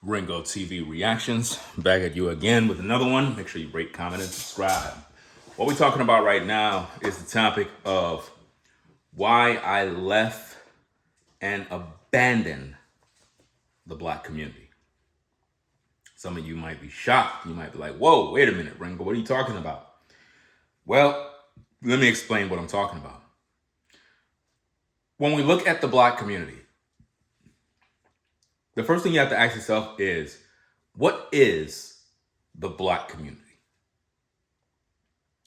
Ringo TV Reactions, back at you again with another one. Make sure you rate, comment, and subscribe. What we're talking about right now is the topic of why I left and abandoned the Black community. Some of you might be shocked. You might be like, whoa, wait a minute, Ringo, what are you talking about? Well, let me explain what I'm talking about. When we look at the Black community, the first thing you have to ask yourself is, what is the Black community?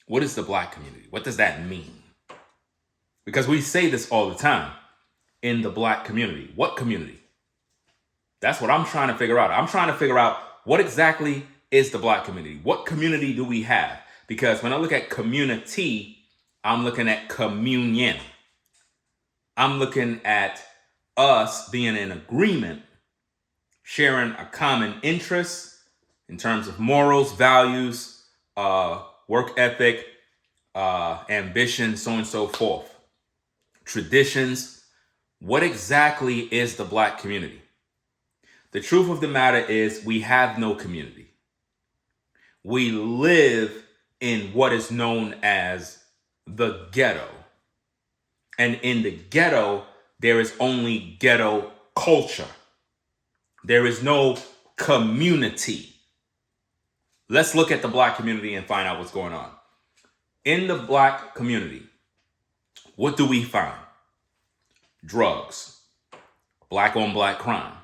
What is the Black community? What does that mean? Because we say this all the time, in the Black community. What community? That's what I'm trying to figure out. I'm trying to figure out what exactly is the Black community? What community do we have? Because when I look at community, I'm looking at communion. I'm looking at us being in agreement, sharing a common interest in terms of morals, values, work ethic, ambition, so on and so forth. Traditions. What exactly is the Black community? The truth of the matter is we have no community. We live in what is known as the ghetto. And in the ghetto, there is only ghetto culture. There is no community. Let's look at the Black community and find out what's going on. In the Black community, what do we find? Drugs, Black on Black crime,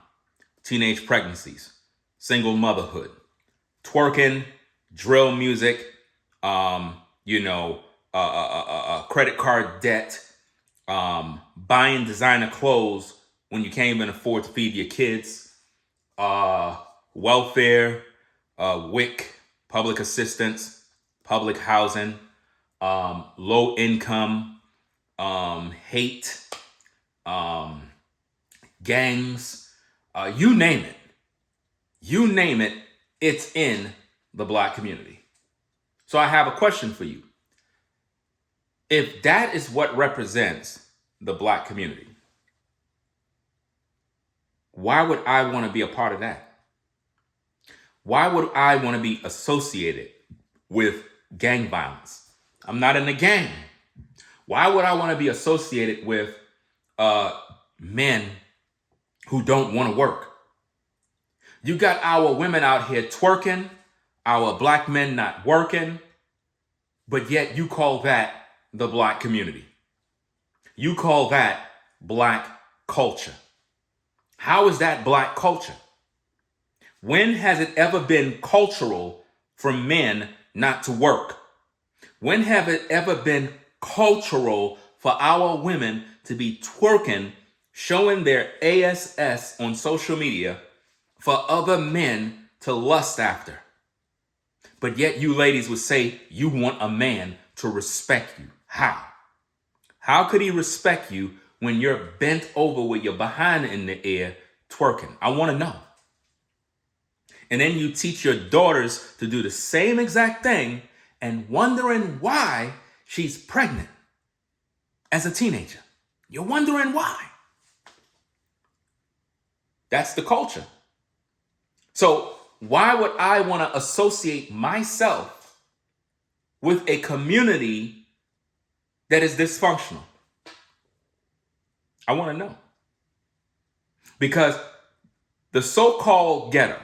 teenage pregnancies, single motherhood, twerking, drill music, credit card debt, buying designer clothes when you can't even afford to feed your kids, welfare, WIC, public assistance, public housing, low income, hate, gangs, you name it. You name it, it's in the Black community. So I have a question for you. If that is what represents the Black community, why would I want to be a part of that? Why would I want to be associated with gang violence? I'm not in a gang. Why would I want to be associated with men who don't want to work? You got our women out here twerking, our Black men not working, but yet you call that the Black community. You call that Black culture. How is that Black culture? When has it ever been cultural for men not to work? When have it ever been cultural for our women to be twerking, showing their ASS on social media for other men to lust after? But yet you ladies would say you want a man to respect you. How? How could he respect you when you're bent over with your behind in the air twerking? I want to know. And then you teach your daughters to do the same exact thing and wondering why she's pregnant as a teenager. You're wondering why. That's the culture. So why would I want to associate myself with a community that is dysfunctional? I want to know. Because the so-called ghetto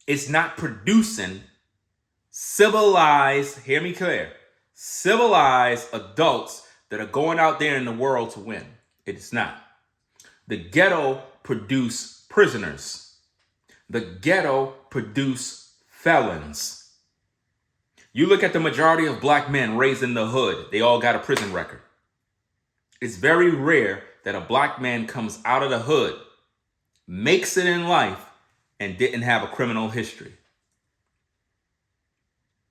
is not producing civilized, hear me clear, civilized adults that are going out there in the world to win. It is not. The ghetto produce prisoners. The ghetto produce felons. You look at the majority of Black men raised in the hood, they all got a prison record. It's very rare that a Black man comes out of the hood, makes it in life, and didn't have a criminal history.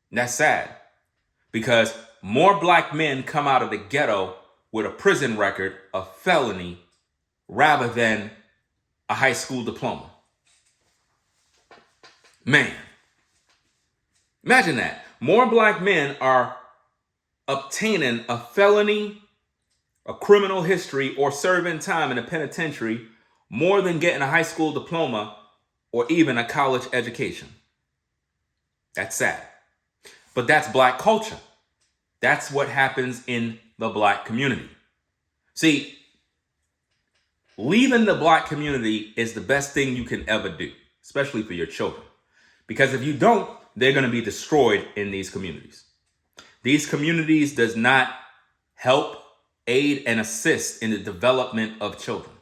And that's sad, because more Black men come out of the ghetto with a prison record, a felony, rather than a high school diploma. Man, imagine that. More Black men are obtaining a felony, a criminal history, or serving time in a penitentiary more than getting a high school diploma or even a college education. That's sad. But that's Black culture. That's what happens in the Black community. See, leaving the Black community is the best thing you can ever do, especially for your children. Because if you don't, they're going to be destroyed in these communities. These communities does not help, aid, and assist in the development of children.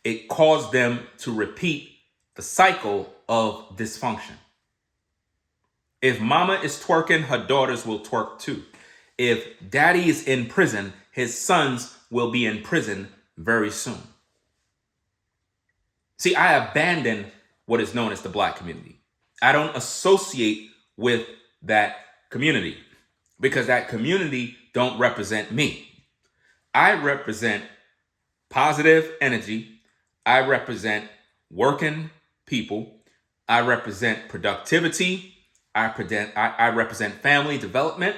It caused them to repeat the cycle of dysfunction. If mama is twerking, her daughters will twerk too. If daddy is in prison, his sons will be in prison very soon. See, I abandon what is known as the Black community. I don't associate with that community because that community don't represent me. I represent positive energy. I represent working people. I represent productivity. I represent family development.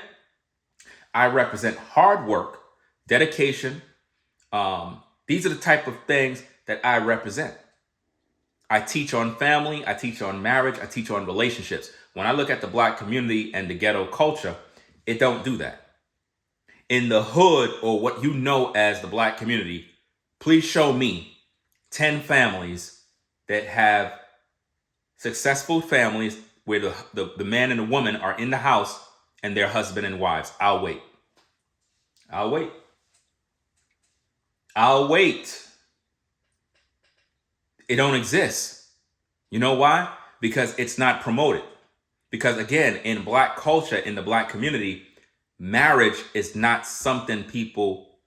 I represent hard work, dedication. These are the type of things that I represent. I teach on family. I teach on marriage. I teach on relationships. When I look at the Black community and the ghetto culture, it don't do that. In the hood, or what you know as the Black community, please show me 10 families that have successful families where the man and the woman are in the house and their husband and wives. I'll wait. I'll wait. I'll wait. It don't exist. You know why? Because it's not promoted. Because again, in Black culture, in the Black community, marriage is not something people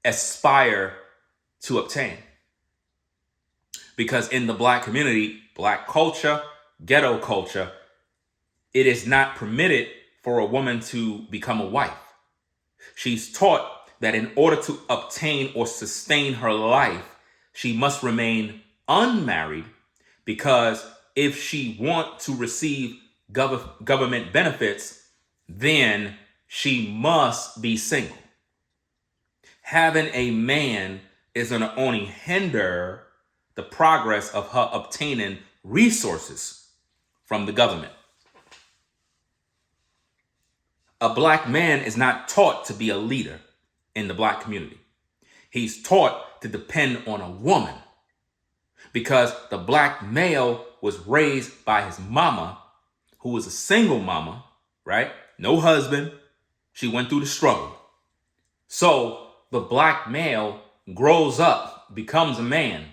aspire to obtain. Because in the Black community, Black culture, ghetto culture, it is not permitted for a woman to become a wife. She's taught that in order to obtain or sustain her life, she must remain unmarried, because if she wants to receive government benefits, then she must be single. Having a man is going to only hinder the progress of her obtaining resources from the government. A Black man is not taught to be a leader in the Black community. He's taught to depend on a woman, because the Black male was raised by his mama, who was a single mama, right? No husband. She went through the struggle. So the Black male grows up, becomes a man,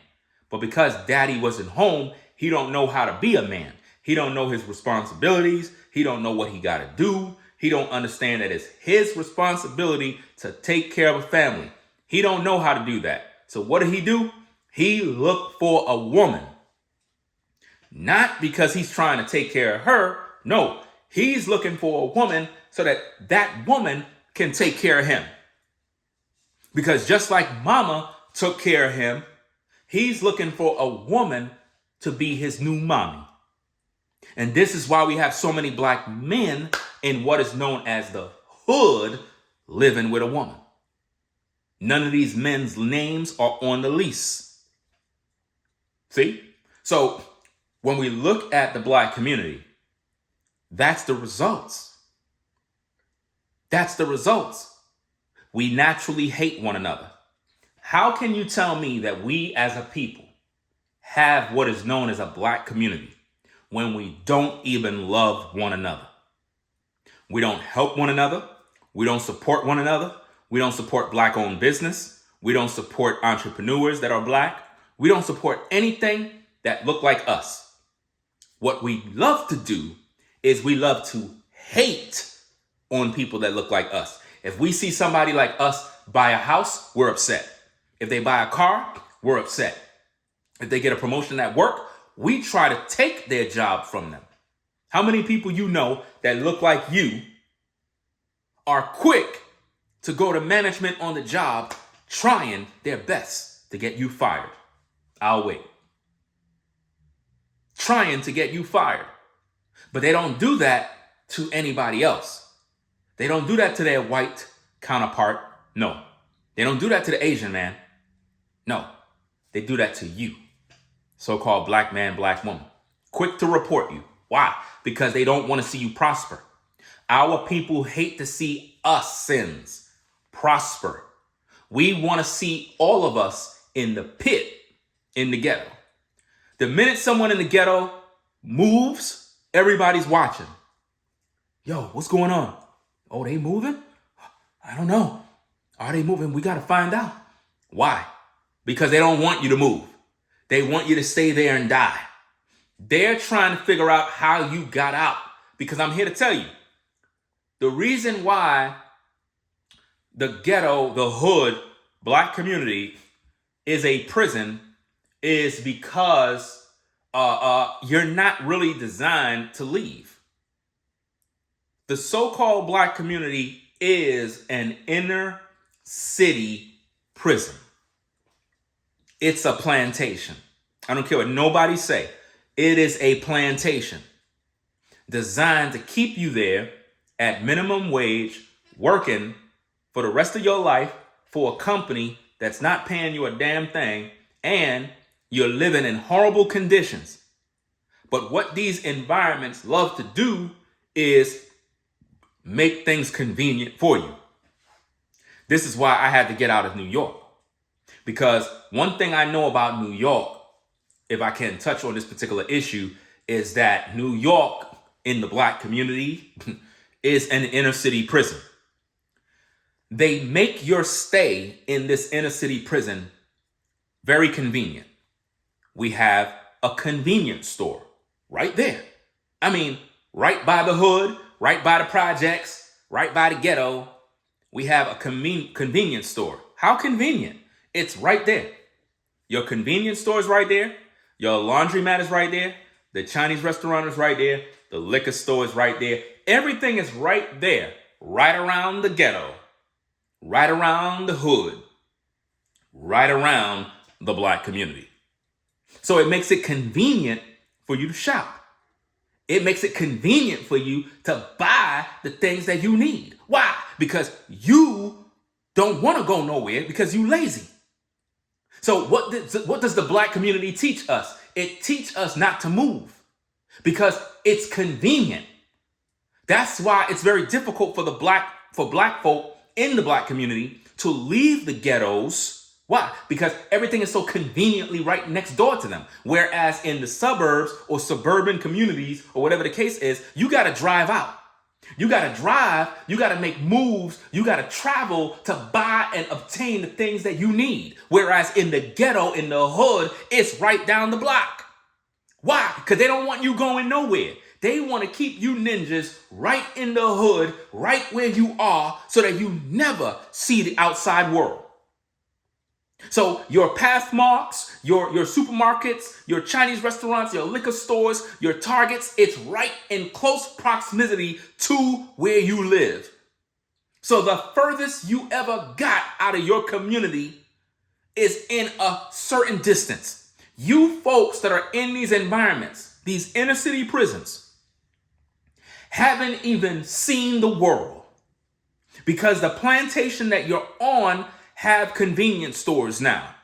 but because daddy wasn't home, he don't know how to be a man. He don't know his responsibilities. He don't know what he got to do. He don't understand that it's his responsibility to take care of a family. He don't know how to do that. So what did he do? He looked for a woman. Not because he's trying to take care of her. No, he's looking for a woman so that that woman can take care of him. Because just like mama took care of him, he's looking for a woman to be his new mommy. And this is why we have so many Black men in what is known as the hood living with a woman. None of these men's names are on the lease. See? So when we look at the Black community, that's the results. That's the results. We naturally hate one another. How can you tell me that we as a people have what is known as a Black community when we don't even love one another? We don't help one another. We don't support one another. We don't support Black-owned business. We don't support entrepreneurs that are Black. We don't support anything that look like us. What we love to do is we love to hate on people that look like us. If we see somebody like us buy a house, we're upset. If they buy a car, we're upset. If they get a promotion at work, we try to take their job from them. How many people you know that look like you are quick to go to management on the job trying their best to get you fired? I'll wait. Trying to get you fired. But they don't do that to anybody else. They don't do that to their white counterpart. No. They don't do that to the Asian man. No. They do that to you. So-called black man, black woman. Quick to report you. Why? Because they don't want to see you prosper. Our people hate to see us sins prosper. We want to see all of us in the pit, in the ghetto. The minute someone in the ghetto moves, everybody's watching. Yo, what's going on? Oh, they moving? I don't know. Are they moving? We got to find out. Why? Because they don't want you to move. They want you to stay there and die. They're trying to figure out how you got out. Because I'm here to tell you, the reason why the ghetto, the hood, black community is a prison is because you're not really designed to leave. The so-called black community is an inner city prison. It's a plantation. I don't care what nobody say. It is a plantation designed to keep you there at minimum wage, working for the rest of your life for a company that's not paying you a damn thing, and you're living in horrible conditions. But what these environments love to do is make things convenient for you. This is why I had to get out of New York. Because one thing I know about New York, if I can touch on this particular issue, is that New York in the black community is an inner city prison. They make your stay in this inner city prison very convenient. We have a convenience store right there. I mean, right by the hood, right by the projects, right by the ghetto, we have a convenience store. How convenient? It's right there. Your convenience store is right there. Your laundromat is right there. The Chinese restaurant is right there. The liquor store is right there. Everything is right there, right around the ghetto, right around the hood, right around the black community. So it makes it convenient for you to shop. It makes it convenient for you to buy the things that you need. Why? Because you don't want to go nowhere because you lazy. So what does the black community teach us? It teaches us not to move because it's convenient. That's why it's very difficult for black folk in the black community to leave the ghettos. Why? Because everything is so conveniently right next door to them. Whereas in the suburbs or suburban communities or whatever the case is, you got to drive out. You got to drive, you got to make moves, you got to travel to buy and obtain the things that you need. Whereas in the ghetto, in the hood, it's right down the block. Why? Because they don't want you going nowhere. They want to keep you ninjas right in the hood, right where you are, so that you never see the outside world. So your Pathmarks, your supermarkets, your Chinese restaurants, your liquor stores, your Targets, it's right in close proximity to where you live. So the furthest you ever got out of your community is in a certain distance. You folks that are in these environments, these inner city prisons, haven't even seen the world because the plantation that you're on have convenience stores now.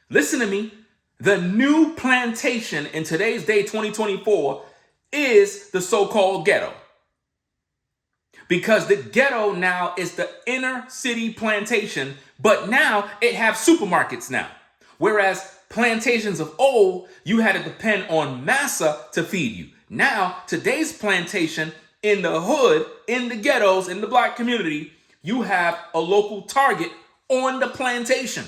Listen to me. The new plantation in today's day, 2024, is the so-called ghetto. Because the ghetto now is the inner city plantation, but now it have supermarkets now. Whereas plantations of old, you had to depend on massa to feed you. Now, today's plantation in the hood, in the ghettos, in the black community, you have a local Target on the plantation.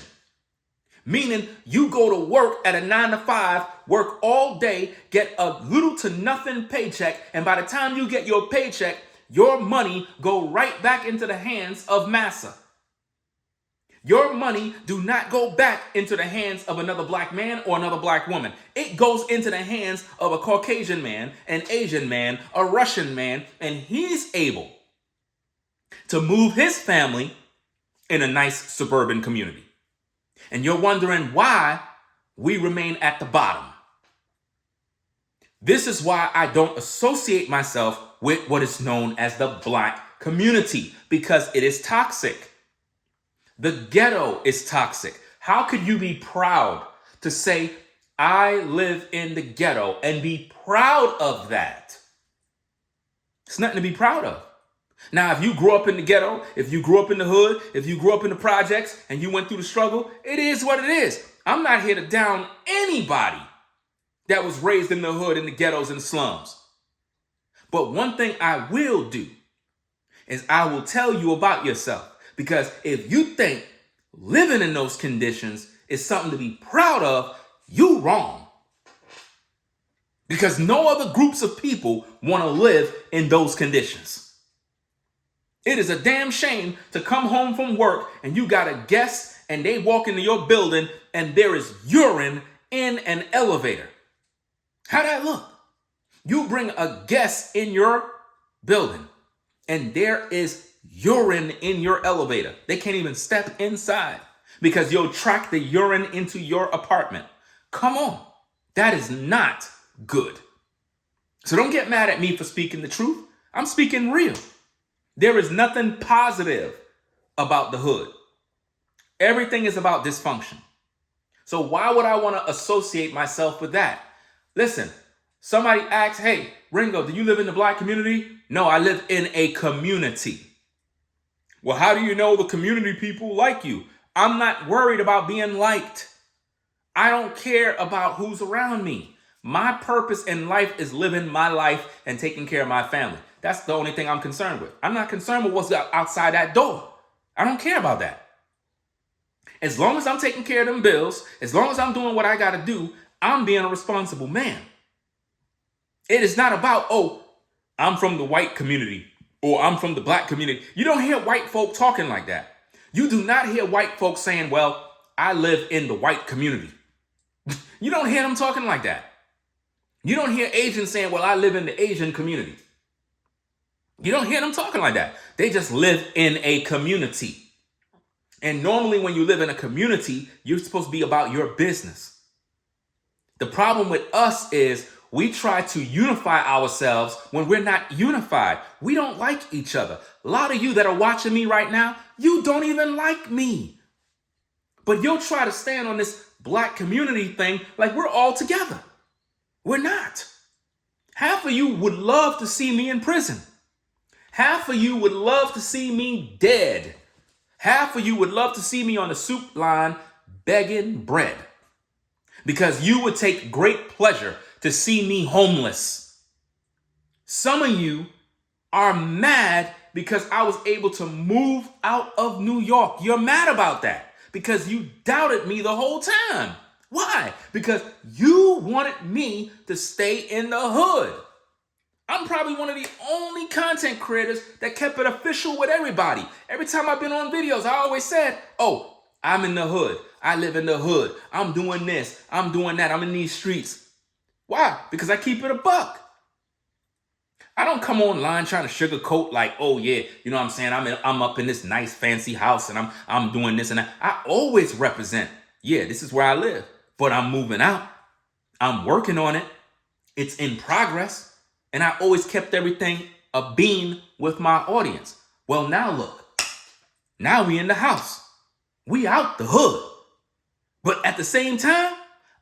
Meaning you go to work at a 9 to 5, work all day, get a little to nothing paycheck, and by the time you get your paycheck, your money go right back into the hands of massa. Your money do not go back into the hands of another black man or another black woman. It goes into the hands of a Caucasian man, an Asian man, a Russian man, and he's able to move his family in a nice suburban community. And you're wondering why we remain at the bottom. This is why I don't associate myself with what is known as the black community, because it is toxic. The ghetto is toxic. How could you be proud to say, I live in the ghetto and be proud of that. It's nothing to be proud of. Now, if you grew up in the ghetto, if you grew up in the hood, if you grew up in the projects and you went through the struggle, it is what it is. I'm not here to down anybody that was raised in the hood, in the ghettos, and the slums. But one thing I will do is I will tell you about yourself. Because if you think living in those conditions is something to be proud of, you wrong. Because no other groups of people want to live in those conditions. It is a damn shame to come home from work and you got a guest and they walk into your building and there is urine in an elevator. How'd that look? You bring a guest in your building and there is urine in your elevator. They can't even step inside because you'll track the urine into your apartment. Come on. That is not good. So don't get mad at me for speaking the truth. I'm speaking real. There is nothing positive about the hood. Everything is about dysfunction. So why would I want to associate myself with that? Listen, somebody asks, hey, Ringo, do you live in the black community? No, I live in a community. Well, how do you know the community people like you? I'm not worried about being liked. I don't care about who's around me. My purpose in life is living my life and taking care of my family. That's the only thing I'm concerned with. I'm not concerned with what's outside that door. I don't care about that. As long as I'm taking care of them bills, as long as I'm doing what I got to do, I'm being a responsible man. It is not about, oh, I'm from the white community or I'm from the black community. You don't hear white folk talking like that. You do not hear white folks saying, well, I live in the white community. You don't hear them talking like that. You don't hear Asians saying, well, I live in the Asian community. You don't hear them talking like that. They just live in a community. And normally when you live in a community, you're supposed to be about your business. The problem with us is we try to unify ourselves when we're not unified. We don't like each other. A lot of you that are watching me right now, you don't even like me. But you'll try to stand on this black community thing like we're all together. We're not. Half of you would love to see me in prison. Half of you would love to see me dead. Half of you would love to see me on the soup line begging bread. Because you would take great pleasure to see me homeless. Some of you are mad because I was able to move out of New York. You're mad about that because you doubted me the whole time. Why? Because you wanted me to stay in the hood. I'm probably one of the only content creators that kept it official with everybody. Every time I've been on videos, I always said, oh, I'm in the hood. I live in the hood. I'm doing this. I'm doing that. I'm in these streets. Why? Because I keep it a buck. I don't come online trying to sugarcoat like, oh yeah, you know what I'm saying? I'm up in this nice fancy house and I'm doing this and that. I always represent, yeah, this is where I live, but I'm moving out. I'm working on it. It's in progress. And I always kept everything a beam with my audience. Well, now look, now we in the house. We out the hood. But at the same time,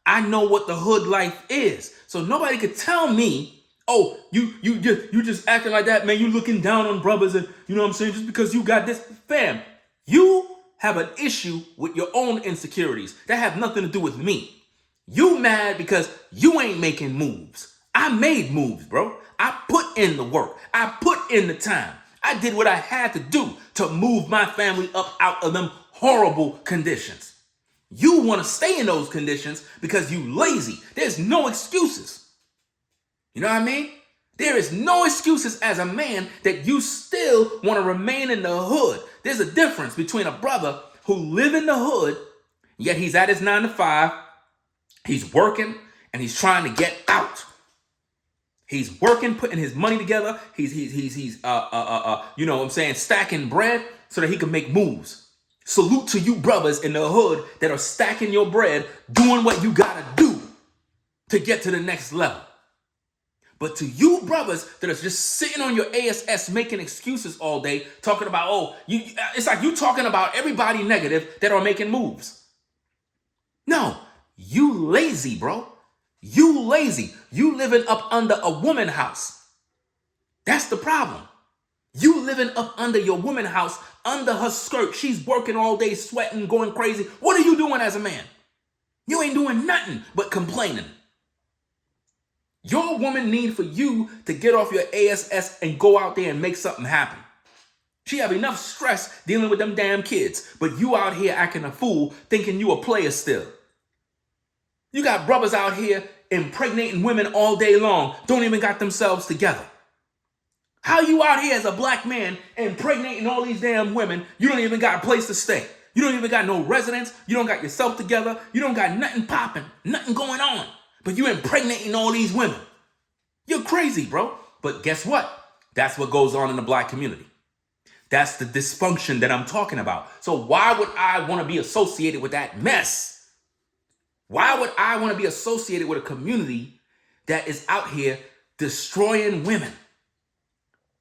I know what the hood life is. So nobody could tell me, oh, you just acting like that, man. You looking down on brothers and you know what I'm saying? Just because you got this. Fam, you have an issue with your own insecurities. That have nothing to do with me. You mad because you ain't making moves. I made moves, bro. I put in the work. I put in the time. I did what I had to do to move my family up out of them horrible conditions. You want to stay in those conditions because you lazy. There's no excuses. You know what I mean? There is no excuses as a man that you still want to remain in the hood. There's a difference between a brother who live in the hood, yet he's at his 9 to 5. He's working and he's trying to get out. He's working, putting his money together. He's you know what I'm saying, stacking bread so that he can make moves. Salute to you brothers in the hood that are stacking your bread, doing what you gotta do to get to the next level. But to you brothers that are just sitting on your ASS making excuses all day, talking about, oh, it's like you talking about everybody negative that are making moves. No, You lazy, bro. You lazy. You living up under a woman house. That's the problem. You living up under your woman house, under her skirt. She's working all day, sweating, going crazy. What are you doing as a man? You ain't doing nothing but complaining. Your woman need for you to get off your ass and go out there and make something happen. She have enough stress dealing with them damn kids, but you out here acting a fool, thinking you a player still. You got brothers out here impregnating women all day long, don't even got themselves together. How you out here as a black man impregnating all these damn women, you don't even got a place to stay. You don't even got no residence. You don't got yourself together. You don't got nothing popping, nothing going on. But you impregnating all these women. You're crazy, bro. But guess what? That's what goes on in the black community. That's the dysfunction that I'm talking about. So why would I want to be associated with that mess? Why would I want to be associated with a community that is out here destroying women?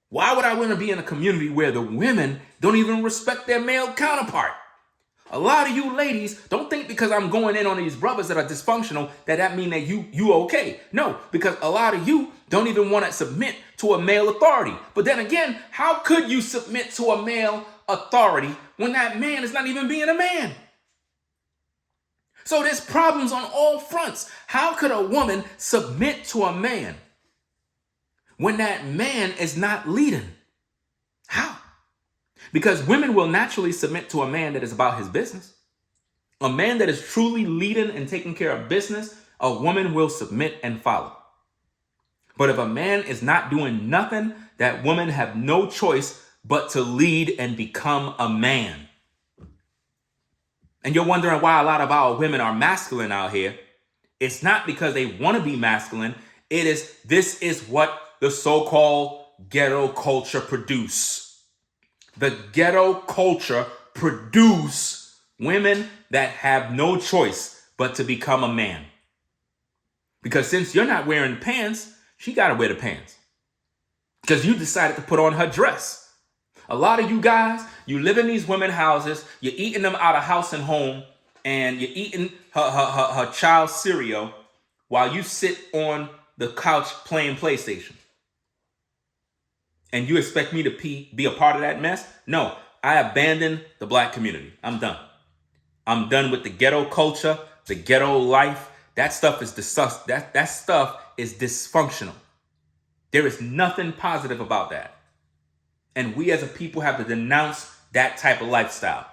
Why would I want to be in a community where the women don't even respect their male counterpart? A lot of you ladies don't think because I'm going in on these brothers that are dysfunctional that mean that you okay. No, because a lot of you don't even want to submit to a male authority. But then again, how could you submit to a male authority when that man is not even being a man? So there's problems on all fronts. How could a woman submit to a man when that man is not leading? How? Because women will naturally submit to a man that is about his business. A man that is truly leading and taking care of business, a woman will submit and follow. But if a man is not doing nothing, that woman have no choice but to lead and become a man. And you're wondering why a lot of our women are masculine out here. It's not because they want to be masculine. This is what the so-called ghetto culture produce. The ghetto culture produce women that have no choice but to become a man. Because since you're not wearing pants, she got to wear the pants. Because you decided to put on her dress. A lot of you guys, you live in these women's houses, you're eating them out of house and home, and you're eating her child's cereal while you sit on the couch playing PlayStation. And you expect me to be a part of that mess? No, I abandoned the black community. I'm done. I'm done with the ghetto culture, the ghetto life. That stuff is that stuff is dysfunctional. There is nothing positive about that. And we as a people have to denounce that type of lifestyle.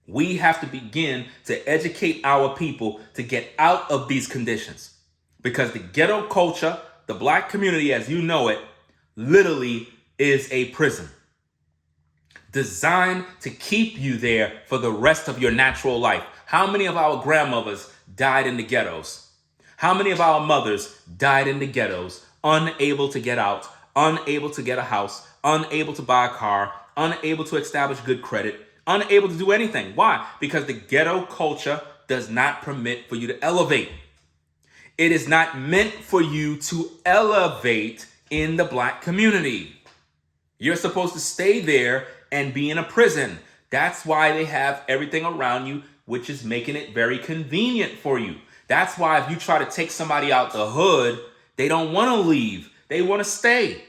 We have to begin to educate our people to get out of these conditions. Because the ghetto culture, the black community as you know it, literally is a prison designed to keep you there for the rest of your natural life. How many of our grandmothers died in the ghettos? How many of our mothers died in the ghettos, unable to get out, unable to get a house, unable to buy a car, unable to establish good credit, unable to do anything? Why? Because the ghetto culture does not permit for you to elevate. It is not meant for you to elevate in the black community. You're supposed to stay there and be in a prison. That's why they have everything around you, which is making it very convenient for you. That's why if you try to take somebody out the hood, they don't want to leave. They want to stay.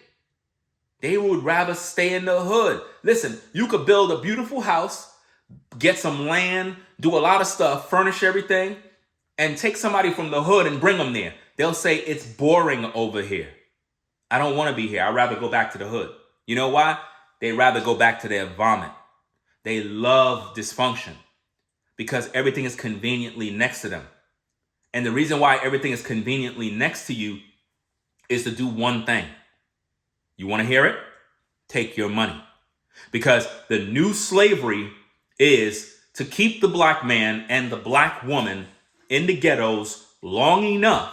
They would rather stay in the hood. Listen, you could build a beautiful house, get some land, do a lot of stuff, furnish everything, and take somebody from the hood and bring them there. They'll say, it's boring over here. I don't want to be here. I'd rather go back to the hood. You know why? They'd rather go back to their vomit. They love dysfunction because everything is conveniently next to them. And the reason why everything is conveniently next to you is to do one thing. You want to hear it? Take your money. Because the new slavery is to keep the black man and the black woman in the ghettos long enough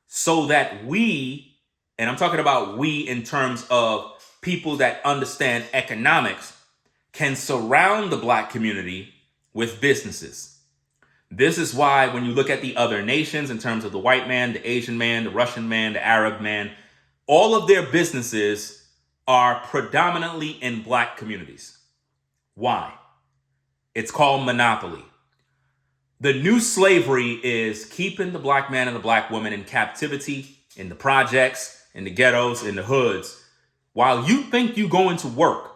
so that we, and I'm talking about we in terms of people that understand economics, can surround the black community with businesses. This is why when you look at the other nations in terms of the white man, the Asian man, the Russian man, the Arab man, all of their businesses are predominantly in black communities. Why? It's called monopoly. The new slavery is keeping the black man and the black woman in captivity, in the projects, in the ghettos, in the hoods, while you think you going to work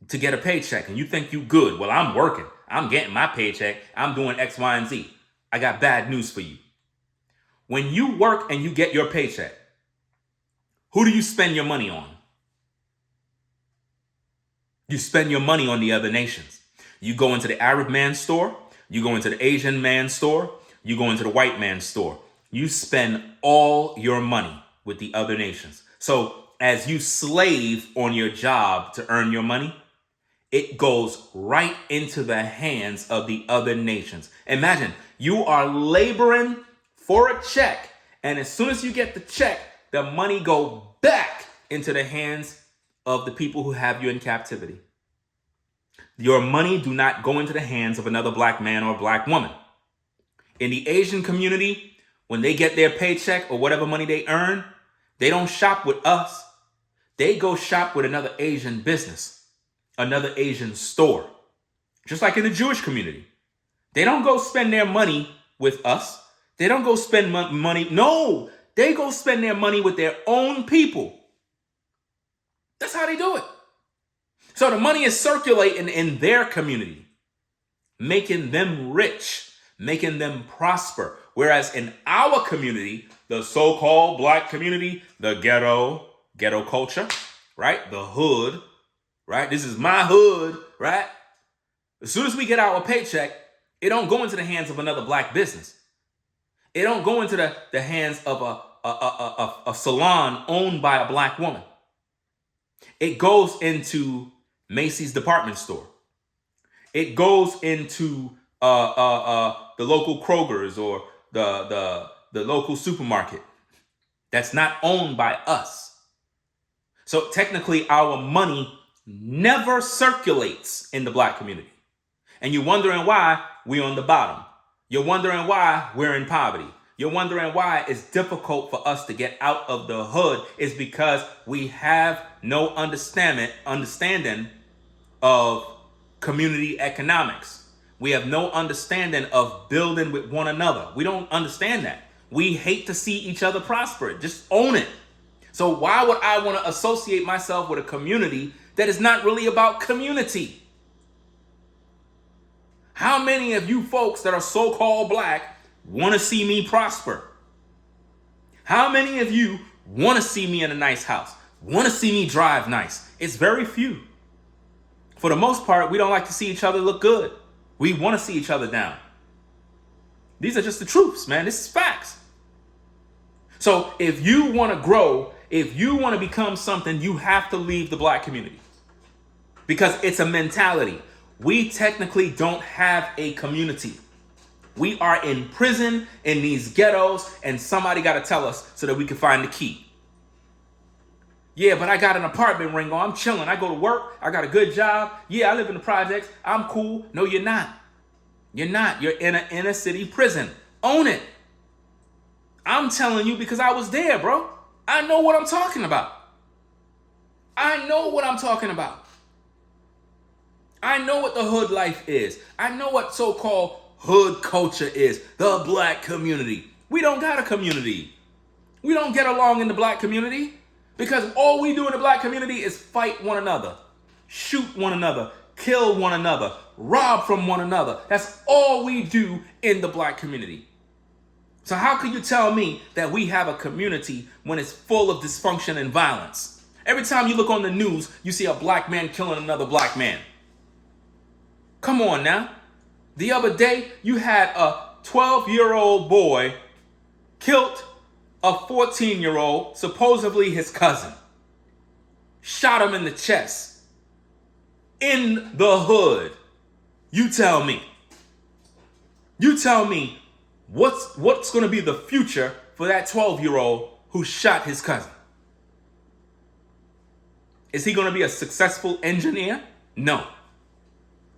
to get a paycheck and you think you good. Well, I'm working. I'm getting my paycheck. I'm doing X, Y, and Z. I got bad news for you. When you work and you get your paycheck, who do you spend your money on? You spend your money on the other nations. You go into the Arab man's store. You go into the Asian man's store. You go into the white man's store. You spend all your money with the other nations. So as you slave on your job to earn your money, it goes right into the hands of the other nations. Imagine you are laboring for a check, and as soon as you get the check, the money go back into the hands of the people who have you in captivity. Your money do not go into the hands of another black man or black woman. In the Asian community, when they get their paycheck or whatever money they earn, they don't shop with us. They go shop with another Asian business, another Asian store. Just like in the Jewish community. They don't go spend their money with us. They don't go spend money. No, they go spend their money with their own people. That's how they do it. So the money is circulating in their community, making them rich, making them prosper. Whereas in our community, the so-called black community, the ghetto culture, right? The hood, right? This is my hood, right? As soon as we get our paycheck, it don't go into the hands of another black business. It don't go into the hands of a salon owned by a black woman. It goes into Macy's department store. It goes into the local Kroger's or the local supermarket that's not owned by us. So technically our money never circulates in the black community. And you're wondering why we're on the bottom. You're wondering why we're in poverty. You're wondering why it's difficult for us to get out of the hood. It's because we have no understanding of community economics. We have no understanding of building with one another. We don't understand that. We hate to see each other prosper. Just own it. So why would I want to associate myself with a community that is not really about community? How many of you folks that are so-called black want to see me prosper? How many of you want to see me in a nice house? Want to see me drive nice? It's very few. For the most part, we don't like to see each other look good. We want to see each other down. These are just the truths, man. This is facts. So if you want to grow, if you want to become something, you have to leave the black community. Because it's a mentality. We technically don't have a community. We are in prison in these ghettos, and somebody got to tell us so that we can find the key. Yeah, but I got an apartment ring on. I'm chilling. I go to work. I got a good job. Yeah, I live in the projects. I'm cool. No, you're not. You're not. You're in an inner city prison. Own it. I'm telling you because I was there, bro. I know what I'm talking about. I know what I'm talking about. I know what the hood life is. I know what so-called hood culture is. The black community. We don't got a community. We don't get along in the black community because all we do in the black community is fight one another, shoot one another, kill one another, rob from one another. That's all we do in the black community. So how can you tell me that we have a community when it's full of dysfunction and violence? Every time you look on the news, you see a black man killing another black man. Come on now. The other day, you had a 12-year-old boy killed a 14-year-old, supposedly his cousin. Shot him in the chest. In the hood. You tell me. You tell me what's going to be the future for that 12-year-old who shot his cousin? Is he going to be a successful engineer? No.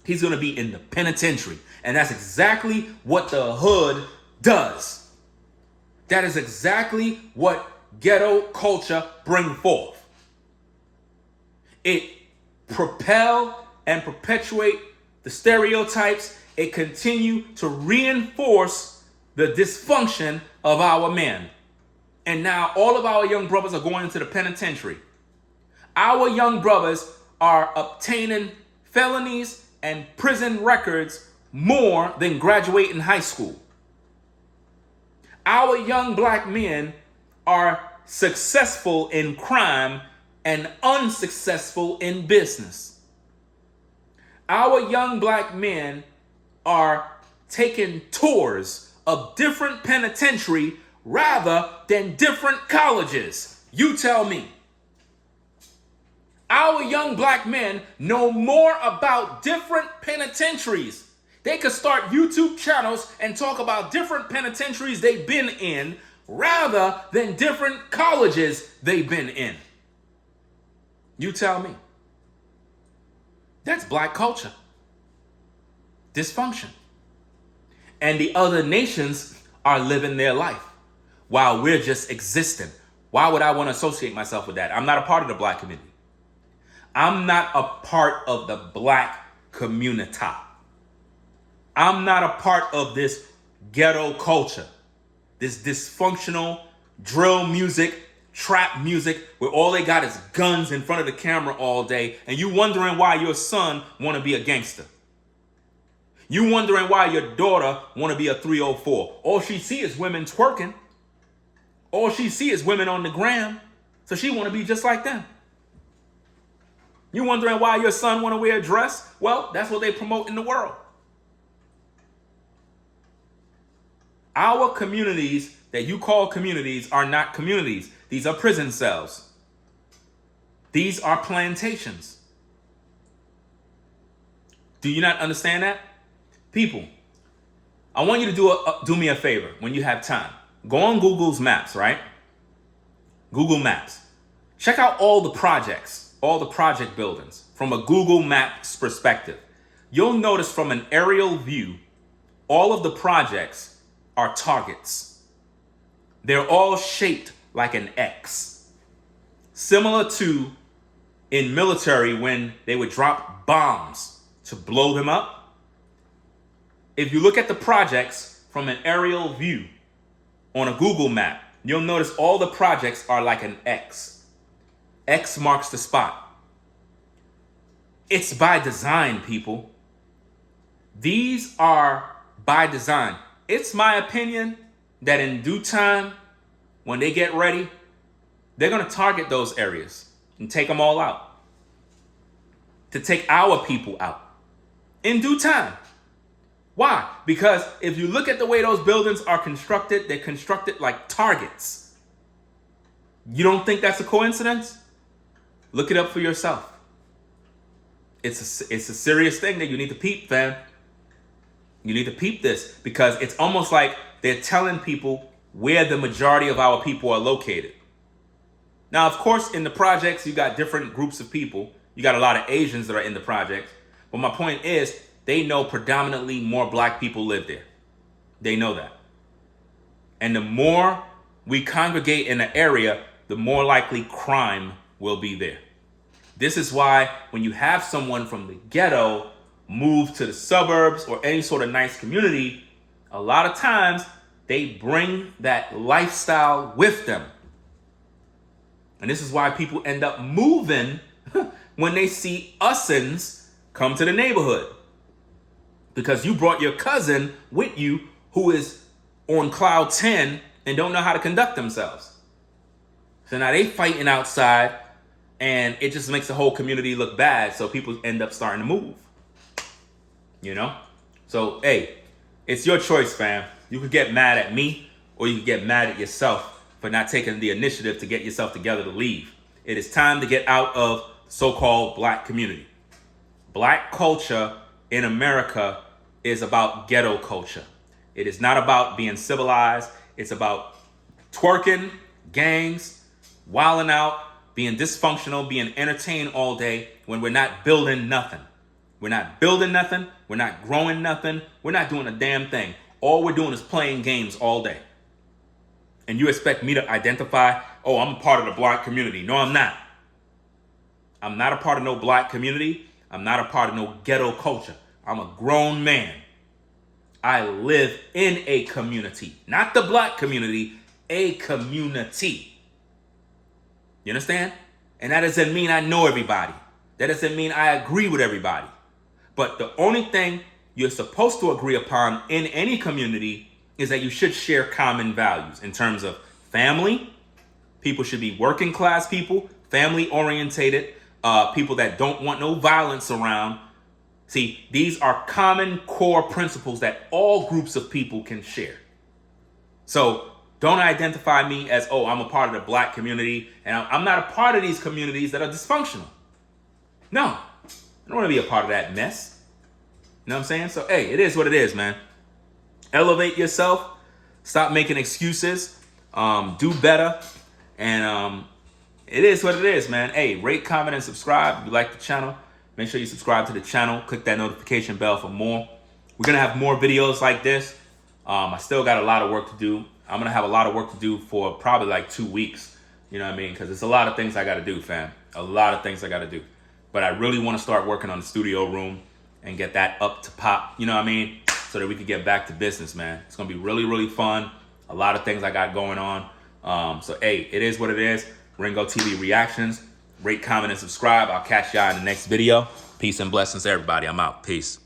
He's going to be in the penitentiary. And that's exactly what the hood does. That is exactly what ghetto culture brings forth. It propel and perpetuate the stereotypes it continue to reinforce the dysfunction of our men. And now all of our young brothers are going into the penitentiary. Our young brothers are obtaining felonies and prison records more than graduating high school. Our young black men are successful in crime and unsuccessful in business. Our young black men are taking tours of different penitentiary rather than different colleges. You tell me. Our young black men know more about different penitentiaries. They could start YouTube channels and talk about different penitentiaries they've been in rather than different colleges they've been in. You tell me. That's black culture. Dysfunction. And the other nations are living their life while we're just existing. Why would I want to associate myself with that? I'm not a part of the black community. I'm not a part of the black community. I'm not a part of this ghetto culture, this dysfunctional drill music, trap music, where all they got is guns in front of the camera all day, and you wondering why your son want to be a gangster. You wondering why your daughter want to be a 304. All she see is women twerking. All she see is women on the gram, so she want to be just like them. You wondering why your son want to wear a dress? Well, that's what they promote in the world. Our communities that you call communities are not communities. These are prison cells. These are plantations. Do you not understand that? People, I want you to do me a favor when you have time. Go on Google's Maps, right? Google Maps. Check out all the projects, all the project buildings from a Google Maps perspective. You'll notice from an aerial view, all of the projects are targets. They're all shaped like an X. Similar to in military when they would drop bombs to blow them up. If you look at the projects from an aerial view on a Google map, you'll notice all the projects are like an X. X marks the spot. It's by design, people. These are by design. It's my opinion that in due time, when they get ready, they're going to target those areas and take them all out. To take our people out. In due time. Why? Because if you look at the way those buildings are constructed, they're constructed like targets. You don't think that's a coincidence? Look it up for yourself. It's a serious thing that you need to peep, fam. You need to peep this because it's almost like they're telling people where the majority of our people are located. Now, of course, in the projects, you got different groups of people. You got a lot of Asians that are in the projects. But my point is, they know predominantly more black people live there. They know that. And the more we congregate in an area, the more likely crime will be there. This is why when you have someone from the ghetto move to the suburbs or any sort of nice community, a lot of times they bring that lifestyle with them. And this is why people end up moving when they see usins come to the neighborhood. Because you brought your cousin with you who is on cloud 10 and don't know how to conduct themselves. So now they fighting outside and it just makes the whole community look bad. So people end up starting to move. You know? So, hey, it's your choice, fam. You could get mad at me or you could get mad at yourself for not taking the initiative to get yourself together to leave. It is time to get out of the so-called black community. Black culture in America is about ghetto culture. It is not about being civilized. It's about twerking, gangs, wilding out, being dysfunctional, being entertained all day when we're not building nothing. We're not building nothing. We're not growing nothing. We're not doing a damn thing. All we're doing is playing games all day. And you expect me to identify, oh, I'm a part of the black community. No, I'm not. I'm not a part of no black community. I'm not a part of no ghetto culture. I'm a grown man. I live in a community, not the black community, a community. You understand? And that doesn't mean I know everybody. That doesn't mean I agree with everybody. But the only thing you're supposed to agree upon in any community is that you should share common values in terms of family. People should be working class people, family orientated, people that don't want no violence around. See, these are common core principles that all groups of people can share. So don't identify me as, oh, I'm a part of the black community, and I'm not a part of these communities that are dysfunctional. No, I don't want to be a part of that mess. You know what I'm saying? So, hey, it is what it is, man. Elevate yourself. Stop making excuses. Do better. And it is what it is, man. Hey, rate, comment, and subscribe if you like the channel. Make sure you subscribe to the channel. Click that notification bell for more. We're going to have more videos like this. I still got a lot of work to do. I'm going to have a lot of work to do for probably like 2 weeks. You know what I mean? Because there's a lot of things I got to do, fam. A lot of things I got to do. But I really want to start working on the studio room and get that up to pop. You know what I mean? So that we can get back to business, man. It's going to be really, really fun. A lot of things I got going on. So, hey, it is what it is. Ringo TV Reactions. Rate, comment, and subscribe. I'll catch y'all in the next video. Peace and blessings, everybody. I'm out. Peace.